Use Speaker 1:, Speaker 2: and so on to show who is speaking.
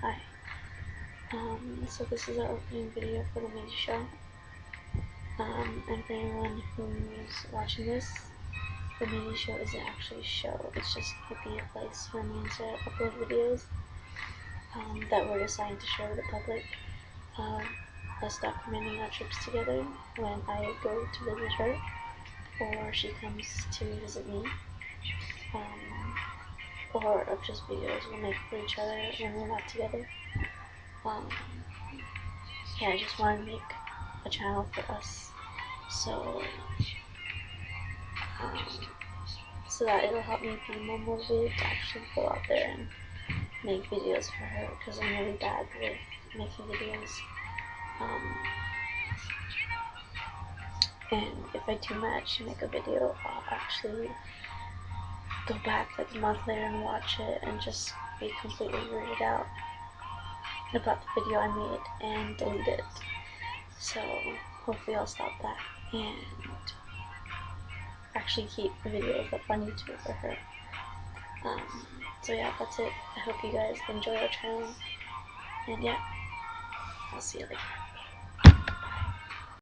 Speaker 1: Hi. So this is our opening video for the Midi Show. And for anyone who's watching this, the Midi Show isn't actually a show. It's just going to be a place for me to upload videos that were designed to show the public us documenting our trips together when I go to visit her or she comes to visit me. Or of just videos we'll make for each other when we're not together. Yeah, I just want to make a channel for us, so that it'll help me be more motivated to actually go out there and make videos for her, because I'm really bad with making videos. And if I do manage to make a video, I'll actually go back like a month later and watch it and just be completely weirded out about the video I made and delete it. So hopefully I'll stop that and actually keep the videos up on YouTube for her. So yeah, that's it. I hope you guys enjoy our channel, and yeah, I'll see you later.